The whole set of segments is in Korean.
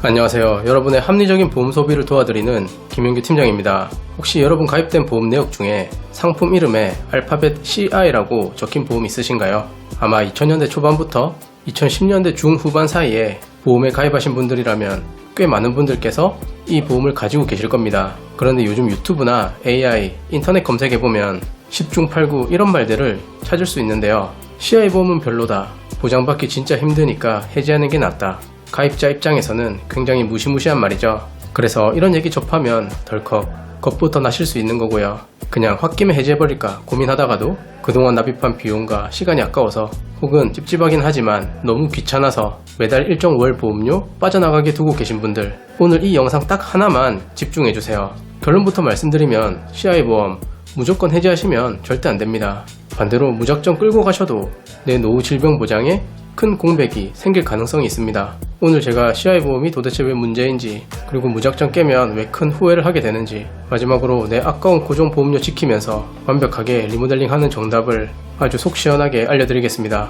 안녕하세요. 여러분의 합리적인 보험 소비를 도와드리는 김윤규 팀장입니다. 혹시 여러분 가입된 보험 내역 중에 상품 이름에 알파벳 CI라고 적힌 보험 있으신가요? 아마 2000년대 초반부터 2010년대 중후반 사이에 보험에 가입하신 분들이라면 꽤 많은 분들께서 이 보험을 가지고 계실 겁니다. 그런데 요즘 유튜브나 AI, 인터넷 검색해보면 10중 8구 이런 말들을 찾을 수 있는데요. CI 보험은 별로다. 보장받기 진짜 힘드니까 해지하는 게 낫다. 가입자 입장에서는 굉장히 무시무시한 말이죠. 그래서 이런 얘기 접하면 덜컥 겁부터 나실 수 있는 거고요. 그냥 홧김에 해지해버릴까 고민하다가도 그동안 납입한 비용과 시간이 아까워서 혹은 찝찝하긴 하지만 너무 귀찮아서 매달 일정 월 보험료 빠져나가게 두고 계신 분들, 오늘 이 영상 딱 하나만 집중해주세요. 결론부터 말씀드리면 CI 보험 무조건 해지하시면 절대 안됩니다. 반대로 무작정 끌고 가셔도 내 노후 질병 보장에 큰 공백이 생길 가능성이 있습니다. 오늘 제가 CI 보험이 도대체 왜 문제인지, 그리고 무작정 깨면 왜 큰 후회를 하게 되는지, 마지막으로 내 아까운 고정 보험료 지키면서 완벽하게 리모델링하는 정답을 아주 속 시원하게 알려드리겠습니다.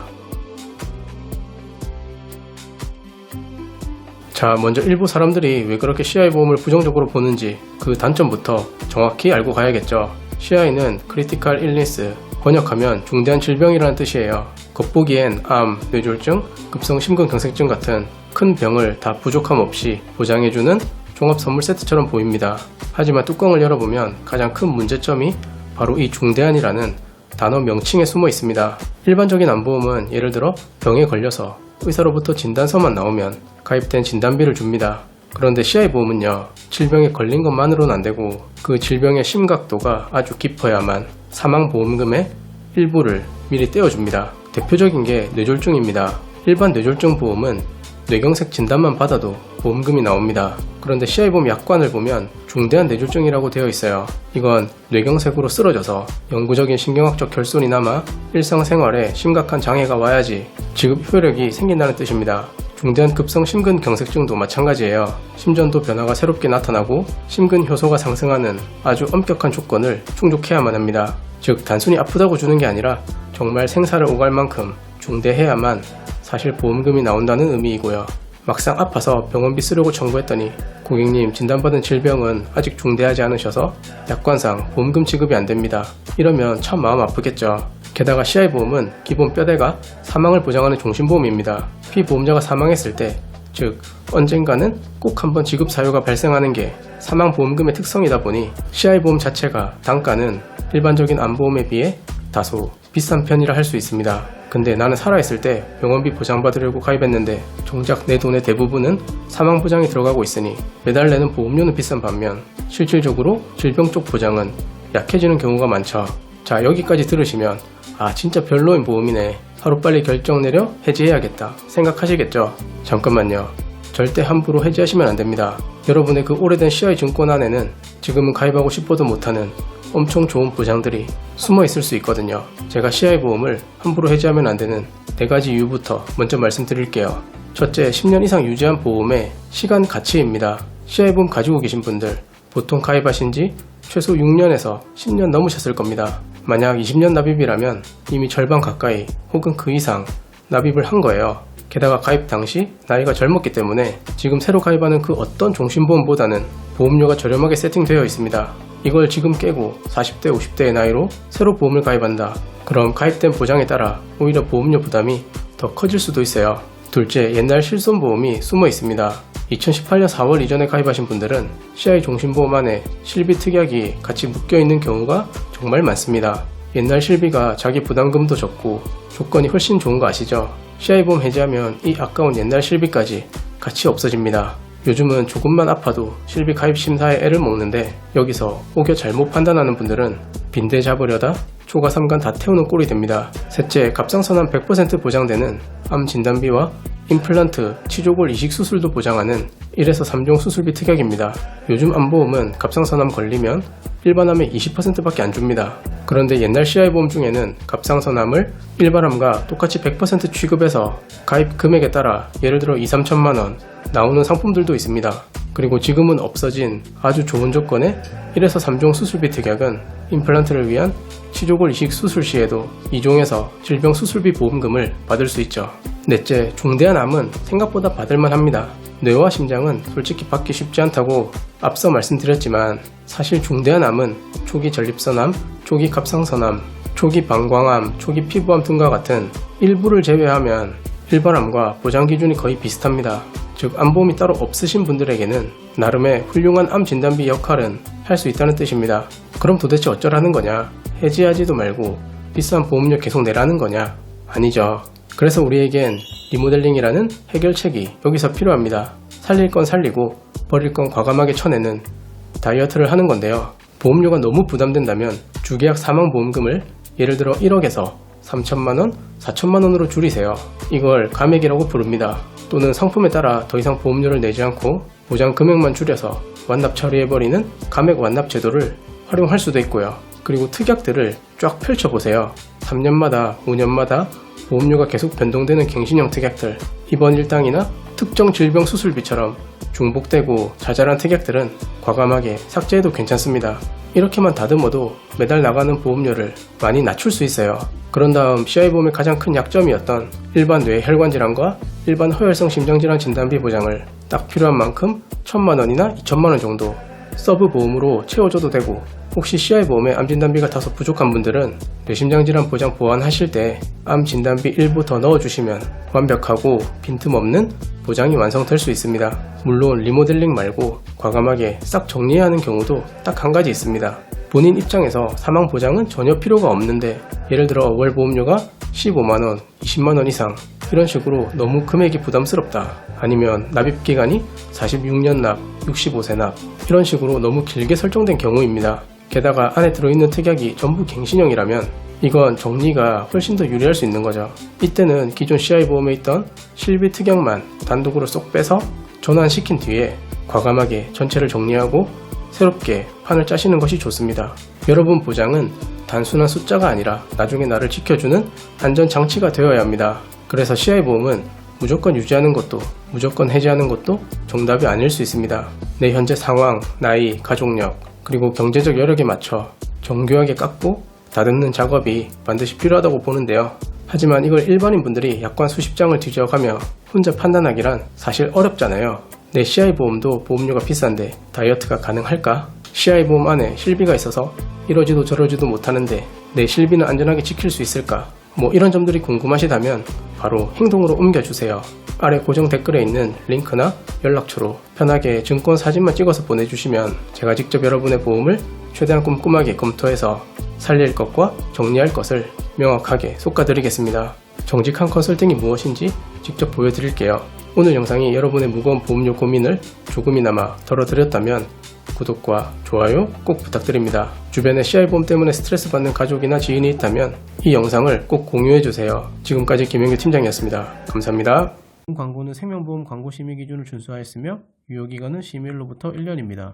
자, 먼저 일부 사람들이 왜 그렇게 CI 보험을 부정적으로 보는지 그 단점부터 정확히 알고 가야겠죠. CI는 크리티컬 일니스, 번역하면 중대한 질병이라는 뜻이에요. 겉보기엔 암, 뇌졸중, 급성 심근경색증 같은 큰 병을 다 부족함 없이 보장해주는 종합 선물 세트처럼 보입니다. 하지만 뚜껑을 열어보면 가장 큰 문제점이 바로 이 중대한이라는 단어 명칭에 숨어 있습니다. 일반적인 암보험은 예를 들어 병에 걸려서 의사로부터 진단서만 나오면 가입된 진단비를 줍니다. 그런데 CI 보험은요, 질병에 걸린 것만으로는 안되고 그 질병의 심각도가 아주 깊어야만 사망보험금의 일부를 미리 떼어줍니다. 대표적인 게 뇌졸중입니다. 일반 뇌졸중 보험은 뇌경색 진단만 받아도 보험금이 나옵니다. 그런데 CI 보험 약관을 보면 중대한 뇌졸중이라고 되어 있어요. 이건 뇌경색으로 쓰러져서 영구적인 신경학적 결손이 남아 일상생활에 심각한 장애가 와야지 지급 효력이 생긴다는 뜻입니다. 중대한 급성 심근경색증도 마찬가지예요. 심전도 변화가 새롭게 나타나고 심근 효소가 상승하는 아주 엄격한 조건을 충족해야만 합니다. 즉 단순히 아프다고 주는 게 아니라 정말 생사를 오갈 만큼 중대해야만 사실 보험금이 나온다는 의미이고요. 막상 아파서 병원비 쓰려고 청구했더니 고객님 진단받은 질병은 아직 중대하지 않으셔서 약관상 보험금 지급이 안됩니다. 이러면 참 마음 아프겠죠. 게다가 CI 보험은 기본 뼈대가 사망을 보장하는 종신보험입니다. 피보험자가 사망했을 때, 즉 언젠가는 꼭 한번 지급 사유가 발생하는 게 사망보험금의 특성이다 보니 CI 보험 자체가 단가는 일반적인 암보험에 비해 다소 비싼 편이라 할 수 있습니다. 근데 나는 살아있을 때 병원비 보장받으려고 가입했는데 정작 내 돈의 대부분은 사망보장이 들어가고 있으니 매달 내는 보험료는 비싼 반면 실질적으로 질병 쪽 보장은 약해지는 경우가 많죠. 자, 여기까지 들으시면 아 진짜 별로인 보험이네, 하루빨리 결정 내려 해지해야겠다 생각하시겠죠? 잠깐만요. 절대 함부로 해지하시면 안됩니다. 여러분의 그 오래된 CI 증권 안에는 지금은 가입하고 싶어도 못하는 엄청 좋은 보장들이 숨어 있을 수 있거든요. 제가 CI 보험을 함부로 해지하면 안되는 4가지 이유부터 먼저 말씀드릴게요. 첫째, 10년 이상 유지한 보험의 시간 가치입니다. CI 보험 가지고 계신 분들 보통 가입하신 지 최소 6년에서 10년 넘으셨을 겁니다. 만약 20년 납입이라면 이미 절반 가까이 혹은 그 이상 납입을 한 거예요. 게다가 가입 당시 나이가 젊었기 때문에 지금 새로 가입하는 그 어떤 종신보험보다는 보험료가 저렴하게 세팅되어 있습니다. 이걸 지금 깨고 40대, 50대의 나이로 새로 보험을 가입한다. 그럼 가입된 보장에 따라 오히려 보험료 부담이 더 커질 수도 있어요. 둘째, 옛날 실손보험이 숨어 있습니다. 2018년 4월 이전에 가입하신 분들은 CI 종신보험 안에 실비 특약이 같이 묶여있는 경우가 정말 많습니다. 옛날 실비가 자기 부담금도 적고 조건이 훨씬 좋은 거 아시죠? CI 보험 해지하면 이 아까운 옛날 실비까지 같이 없어집니다. 요즘은 조금만 아파도 실비 가입 심사에 애를 먹는데 여기서 혹여 잘못 판단하는 분들은 빈대 잡으려다 초과 3간 다 태우는 꼴이 됩니다. 셋째, 갑상선암 100% 보장되는 암 진단비와 임플란트, 치조골 이식 수술도 보장하는 1에서 3종 수술비 특약입니다. 요즘 암보험은 갑상선암 걸리면 일반암의 20%밖에 안 줍니다. 그런데 옛날 CI 보험 중에는 갑상선암을 일반암과 똑같이 100% 취급해서 가입 금액에 따라 예를 들어 2-3천만 원 나오는 상품들도 있습니다. 그리고 지금은 없어진 아주 좋은 조건의 1에서 3종 수술비 특약은 임플란트를 위한 치조골 이식 수술 시에도 2종에서 질병 수술비 보험금을 받을 수 있죠. 넷째, 중대한 암은 생각보다 받을만 합니다. 뇌와 심장은 솔직히 받기 쉽지 않다고 앞서 말씀드렸지만 사실 중대한 암은 초기 전립선암, 초기 갑상선암, 초기 방광암, 초기 피부암 등과 같은 일부를 제외하면 일반 암과 보장 기준이 거의 비슷합니다. 즉 암보험이 따로 없으신 분들에게는 나름의 훌륭한 암 진단비 역할은 할 수 있다는 뜻입니다. 그럼 도대체 어쩌라는 거냐? 해지하지도 말고 비싼 보험료 계속 내라는 거냐? 아니죠. 그래서 우리에겐 리모델링이라는 해결책이 여기서 필요합니다. 살릴 건 살리고 버릴 건 과감하게 쳐내는 다이어트를 하는 건데요. 보험료가 너무 부담된다면 주계약 사망보험금을 예를 들어 1억에서 3천만원, 4천만원으로 줄이세요. 이걸 감액이라고 부릅니다. 또는 상품에 따라 더 이상 보험료를 내지 않고 보장 금액만 줄여서 완납 처리해버리는 감액 완납 제도를 활용할 수도 있고요. 그리고 특약들을 쫙 펼쳐보세요. 3년마다, 5년마다 보험료가 계속 변동되는 갱신형 특약들, 입원 일당이나 특정 질병 수술비처럼 중복되고 자잘한 특약들은 과감하게 삭제해도 괜찮습니다. 이렇게만 다듬어도 매달 나가는 보험료를 많이 낮출 수 있어요. 그런 다음 CI보험의 가장 큰 약점이었던 일반 뇌혈관 질환과 일반 허혈성 심장질환 진단비 보장을 딱 필요한 만큼 1,000만원이나 2,000만원 정도 서브 보험으로 채워줘도 되고, 혹시 CI보험에 암 진단비가 다소 부족한 분들은 뇌심장질환 보장 보완하실 때 암 진단비 일부 더 넣어주시면 완벽하고 빈틈없는 보장이 완성될 수 있습니다. 물론 리모델링 말고 과감하게 싹 정리해야 하는 경우도 딱 한 가지 있습니다. 본인 입장에서 사망 보장은 전혀 필요가 없는데 예를 들어 월 보험료가 15만원, 20만원 이상 이런 식으로 너무 금액이 부담스럽다, 아니면 납입기간이 46년 납, 65세 납 이런 식으로 너무 길게 설정된 경우입니다. 게다가 안에 들어있는 특약이 전부 갱신형이라면 이건 정리가 훨씬 더 유리할 수 있는 거죠. 이때는 기존 CI보험에 있던 실비 특약만 단독으로 쏙 빼서 전환시킨 뒤에 과감하게 전체를 정리하고 새롭게 판을 짜시는 것이 좋습니다. 여러분 보장은 단순한 숫자가 아니라 나중에 나를 지켜주는 안전장치가 되어야 합니다. 그래서 CI보험은 무조건 유지하는 것도 무조건 해지하는 것도 정답이 아닐 수 있습니다. 내 현재 상황, 나이, 가족력, 그리고 경제적 여력에 맞춰 정교하게 깎고 다듬는 작업이 반드시 필요하다고 보는데요. 하지만 이걸 일반인 분들이 약관 수십 장을 뒤져가며 혼자 판단하기란 사실 어렵잖아요. 내 CI보험도 보험료가 비싼데 다이어트가 가능할까? CI보험 안에 실비가 있어서 이러지도 저러지도 못하는데 내 실비는 안전하게 지킬 수 있을까? 뭐 이런 점들이 궁금하시다면 바로 행동으로 옮겨주세요. 아래 고정 댓글에 있는 링크나 연락처로 편하게 증권 사진만 찍어서 보내주시면 제가 직접 여러분의 보험을 최대한 꼼꼼하게 검토해서 살릴 것과 정리할 것을 명확하게 솎아드리겠습니다. 정직한 컨설팅이 무엇인지 직접 보여드릴게요. 오늘 영상이 여러분의 무거운 보험료 고민을 조금이나마 덜어드렸다면 구독과 좋아요 꼭 부탁드립니다. 주변에 CI보험 때문에 스트레스 받는 가족이나 지인이 있다면 이 영상을 꼭 공유해주세요. 지금까지 김영규 팀장이었습니다. 감사합니다. 광고는 생명보험 광고 심의 기준을 준수하였으며 유효기간은 심의일로부터 1년입니다.